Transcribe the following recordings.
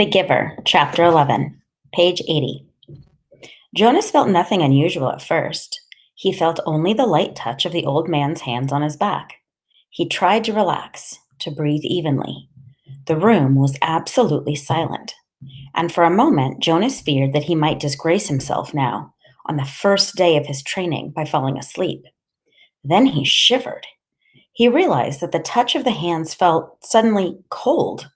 The Giver, Chapter 11, page 80. Jonas felt nothing unusual at first. He felt only the light touch of the old man's hands on his back. He tried to relax, to breathe evenly. The room was absolutely silent, and for a moment Jonas feared that he might disgrace himself now, on the first day of his training, by falling asleep. Then he shivered. He realized that the touch of the hands felt suddenly cold.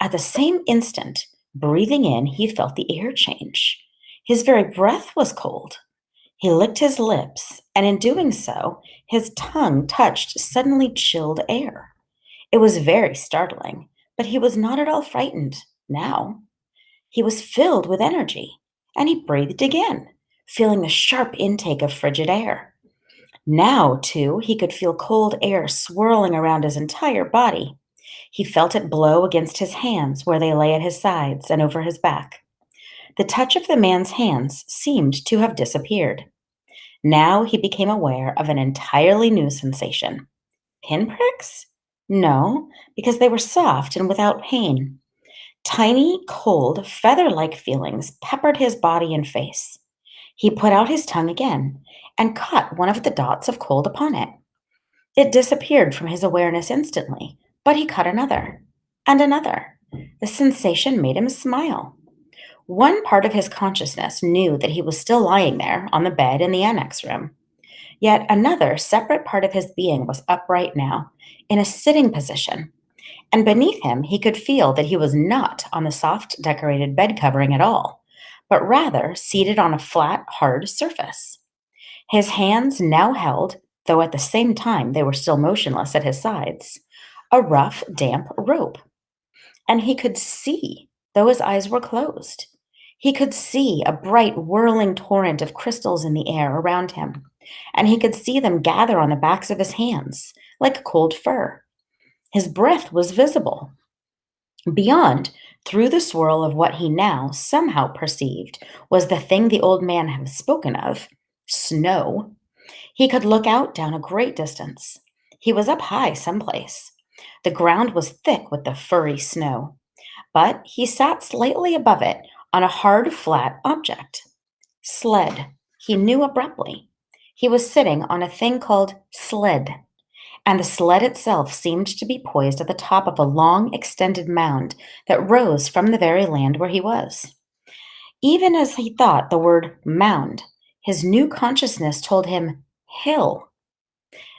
At the same instant, breathing in, he felt the air change. His very breath was cold. He licked his lips, and in doing so, his tongue touched suddenly chilled air. It was very startling, but he was not at all frightened now. He was filled with energy, and he breathed again, feeling the sharp intake of frigid air. Now, too, he could feel cold air swirling around his entire body. He felt it blow against his hands where they lay at his sides and over his back. The touch of the man's hands seemed to have disappeared. Now he became aware of an entirely new sensation. Pinpricks? No, because they were soft and without pain. Tiny, cold, feather-like feelings peppered his body and face. He put out his tongue again and caught one of the dots of cold upon it. It disappeared from his awareness instantly, but he caught another and another. The sensation made him smile. One part of his consciousness knew that he was still lying there on the bed in the annex room. Yet another separate part of his being was upright now, in a sitting position, and beneath him he could feel that he was not on the soft decorated bed covering at all, but rather seated on a flat, hard surface. His hands now held, though at the same time they were still motionless at his sides, a rough, damp rope. And he could see, though his eyes were closed. He could see a bright, whirling torrent of crystals in the air around him, and he could see them gather on the backs of his hands, like cold fur. His breath was visible. Beyond, through the swirl of what he now somehow perceived was the thing the old man had spoken of, snow. He could look out down a great distance. He was up high someplace. The ground was thick with the furry snow, but he sat slightly above it on a hard, flat object. Sled, he knew abruptly. He was sitting on a thing called sled, and the sled itself seemed to be poised at the top of a long, extended mound that rose from the very land where he was. Even as he thought the word mound, his new consciousness told him hill.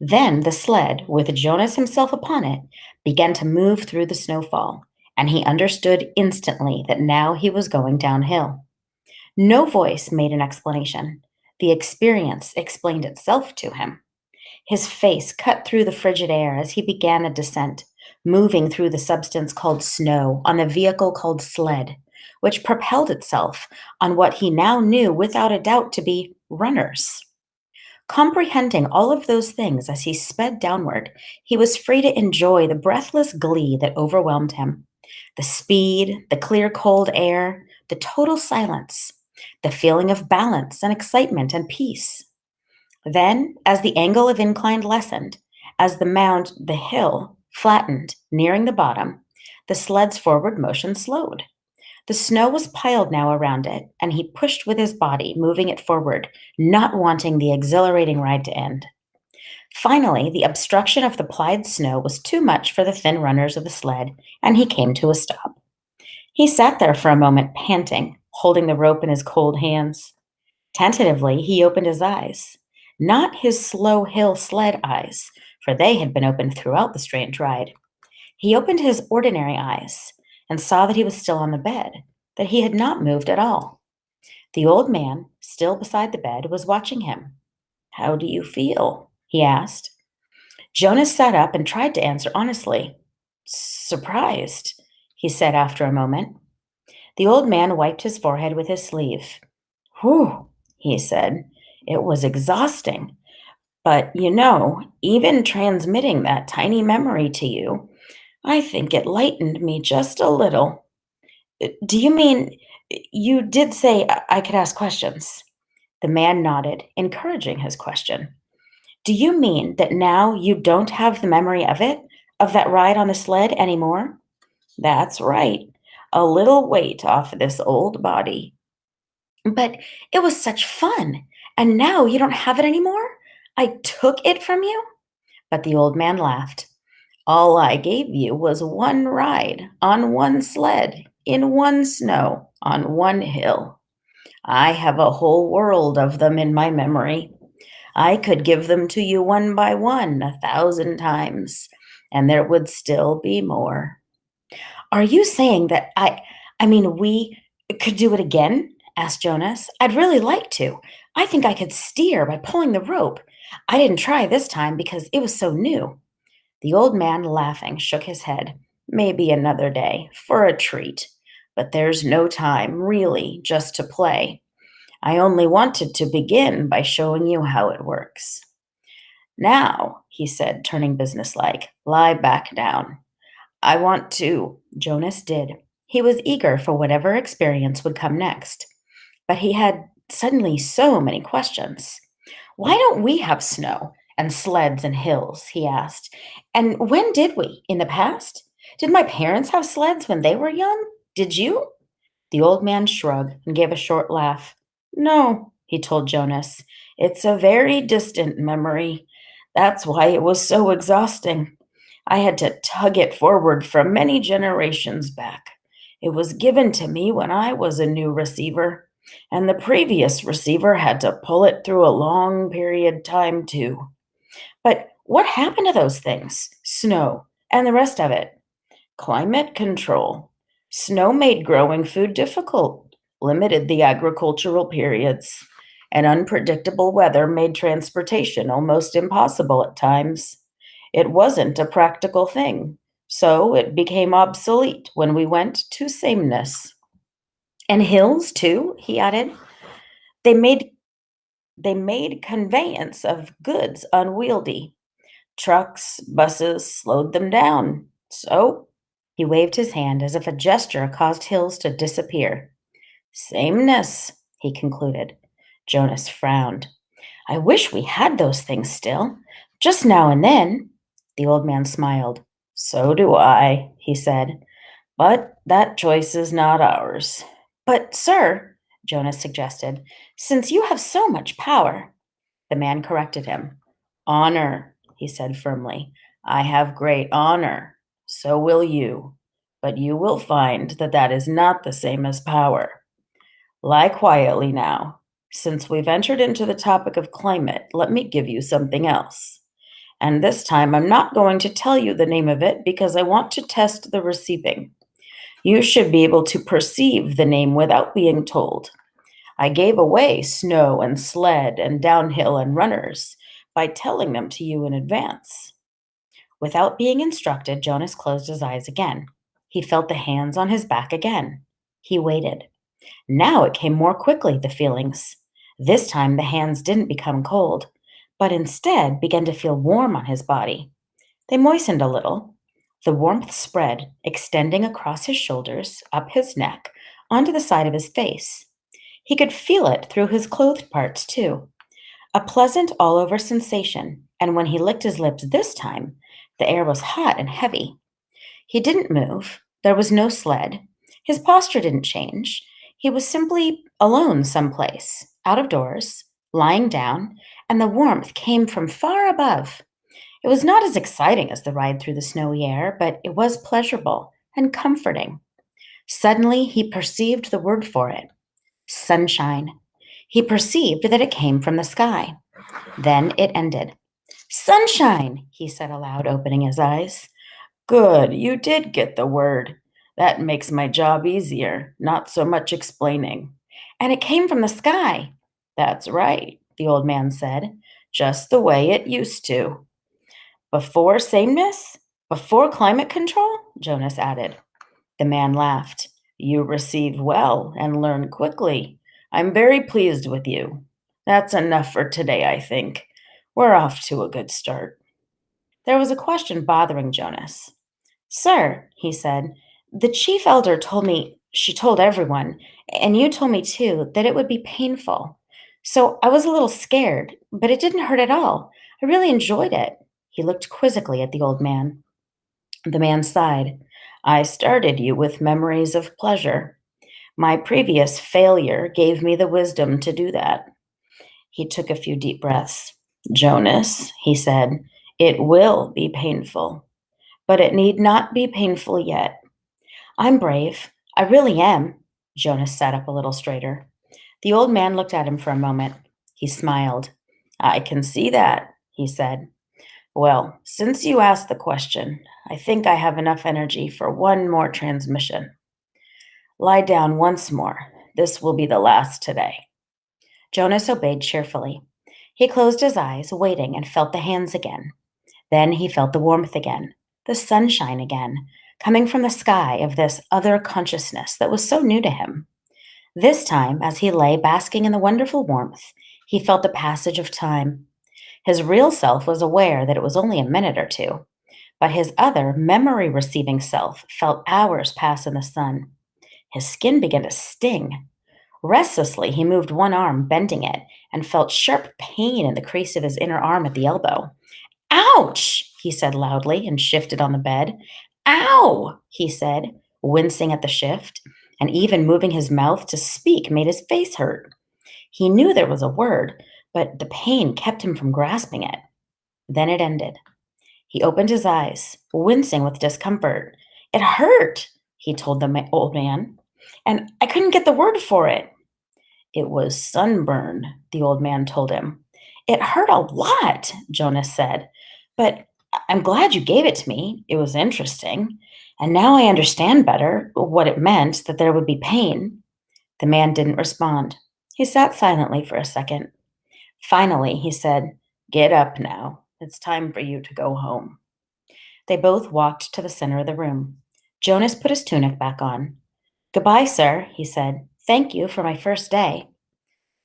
Then the sled, with Jonas himself upon it, began to move through the snowfall, and he understood instantly that now he was going downhill. No voice made an explanation. The experience explained itself to him. His face cut through the frigid air as he began the descent, moving through the substance called snow on the vehicle called sled, which propelled itself on what he now knew without a doubt to be runners. Comprehending all of those things as he sped downward, he was free to enjoy the breathless glee that overwhelmed him. The speed, the clear cold air, the total silence, the feeling of balance and excitement and peace. Then, as the angle of incline lessened, as the hill, flattened, nearing the bottom, the sled's forward motion slowed. The snow was piled now around it, and he pushed with his body, moving it forward, not wanting the exhilarating ride to end. Finally, the obstruction of the plied snow was too much for the thin runners of the sled, and he came to a stop. He sat there for a moment, panting, holding the rope in his cold hands. Tentatively, he opened his eyes. Not his slow hill sled eyes, for they had been opened throughout the strange ride. He opened his ordinary eyes and saw that he was still on the bed, that he had not moved at all. The old man, still beside the bed, was watching him. "How do you feel?" he asked. Jonas sat up and tried to answer honestly. "Surprised," he said after a moment. The old man wiped his forehead with his sleeve. "Whew," he said. "It was exhausting. But, even transmitting that tiny memory to you, I think it lightened me just a little." "Do you mean you did say I could ask questions?" The man nodded, encouraging his question. "Do you mean that now you don't have the memory of it, of that ride on the sled anymore?" "That's right. a little weight off this old body. But it was such fun. And now you don't have it anymore? I took it from you? But the old man laughed. All I gave you was one ride on one sled, in one snow, on one hill. I have a whole world of them in my memory. I could give them to you one by one 1,000 times, and there would still be more. Are you saying that we could do it again? Asked Jonas. I'd really like to. I think I could steer by pulling the rope. I didn't try this time because it was so new. The old man, laughing, shook his head. Maybe another day, for a treat. But there's no time, really, just to play. I only wanted to begin by showing you how it works. Now, he said, turning businesslike, lie back down. I want to. Jonas did. He was eager for whatever experience would come next. But he had suddenly so many questions. Why don't we have snow and sleds and hills? He asked. And when did we? In the past? Did my parents have sleds when they were young? Did you? The old man shrugged and gave a short laugh. No, he told Jonas. It's a very distant memory. That's why it was so exhausting. I had to tug it forward from many generations back. It was given to me when I was a new receiver, and the previous receiver had to pull it through a long period time too. But what happened to those things? Snow and the rest of it. Climate control. Snow made growing food difficult, limited the agricultural periods, and unpredictable weather made transportation almost impossible at times. It wasn't a practical thing, so it became obsolete when we went to sameness. And hills, too, he added. They made they made conveyance of goods unwieldy. Trucks, buses slowed them down. So he waved his hand as if a gesture caused hills to disappear. Sameness, he concluded. Jonas frowned. I wish we had those things still. Just now and then. The old man smiled. So do I, he said. But that choice is not ours. But, sir, Jonas suggested, since you have so much power. The man corrected him. Honor, he said firmly. I have great honor. So will you. But you will find that that is not the same as power. Lie quietly now. Since we've entered into the topic of climate, let me give you something else. And this time I'm not going to tell you the name of it because I want to test the receiving. You should be able to perceive the name without being told. I gave away snow and sled and downhill and runners by telling them to you in advance. Without being instructed, Jonas closed his eyes again. He felt the hands on his back again. He waited. Now it came more quickly, the feelings. This time the hands didn't become cold, but instead began to feel warm on his body. They moistened a little. The warmth spread, extending across his shoulders, up his neck, onto the side of his face. He could feel it through his clothed parts, too. A pleasant all over sensation, and when he licked his lips this time, the air was hot and heavy. He didn't move. There was no sled. His posture didn't change. He was simply alone someplace, out of doors, lying down, and the warmth came from far above. It was not as exciting as the ride through the snowy air, but it was pleasurable and comforting. Suddenly, he perceived the word for it sunshine. He perceived that it came from the sky. Then it ended. Sunshine, he said aloud, opening his eyes. Good, you did get the word. That makes my job easier, not so much explaining. And it came from the sky. That's right, the old man said, just the way it used to. Before sameness? Before climate control? Jonas added. The man laughed. You receive well and learn quickly. I'm very pleased with you. That's enough for today, I think. We're off to a good start. There was a question bothering Jonas. Sir, he said, the chief elder told me, she told everyone, and you told me too, that it would be painful. So I was a little scared, but it didn't hurt at all. I really enjoyed it. He looked quizzically at the old man. The man sighed. I started you with memories of pleasure. My previous failure gave me the wisdom to do that. He took a few deep breaths. Jonas, he said, it will be painful, but it need not be painful yet. I'm brave. I really am. Jonas sat up a little straighter. The old man looked at him for a moment. He smiled. I can see that, he said. Well, since you asked the question, I think I have enough energy for one more transmission. Lie down once more. This will be the last today. Jonas obeyed cheerfully. He closed his eyes, waiting, and felt the hands again. Then he felt the warmth again, the sunshine again, coming from the sky of this other consciousness that was so new to him. This time, as he lay basking in the wonderful warmth, he felt the passage of time. His real self was aware that it was only a minute or two, but his other memory receiving self felt hours pass in the sun. His skin began to sting. Restlessly, he moved one arm, bending it, and felt sharp pain in the crease of his inner arm at the elbow. Ouch! He said loudly and shifted on the bed. Ow! He said, wincing at the shift, and even moving his mouth to speak made his face hurt. He knew there was a word, but the pain kept him from grasping it. Then it ended. He opened his eyes, wincing with discomfort. It hurt, he told the old man, and I couldn't get the word for it. It was sunburn, the old man told him. It hurt a lot, Jonas said, but I'm glad you gave it to me. It was interesting. And now I understand better what it meant that there would be pain. The man didn't respond. He sat silently for a second. Finally, he said, Get up now. It's time for you to go home. They both walked to the center of the room. Jonas put his tunic back on. Goodbye, sir, he said. Thank you for my first day.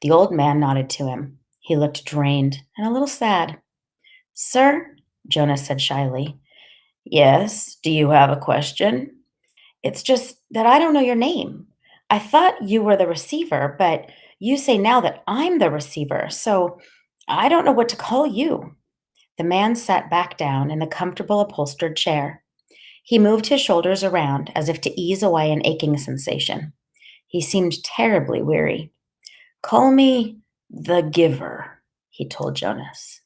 The old man nodded to him. He looked drained and a little sad. Sir, Jonas said shyly. Yes, do you have a question? It's just that I don't know your name. I thought you were the receiver, but you say now that I'm the receiver, so I don't know what to call you. The man sat back down in the comfortable upholstered chair. He moved his shoulders around as if to ease away an aching sensation. He seemed terribly weary. Call me the giver, he told Jonas.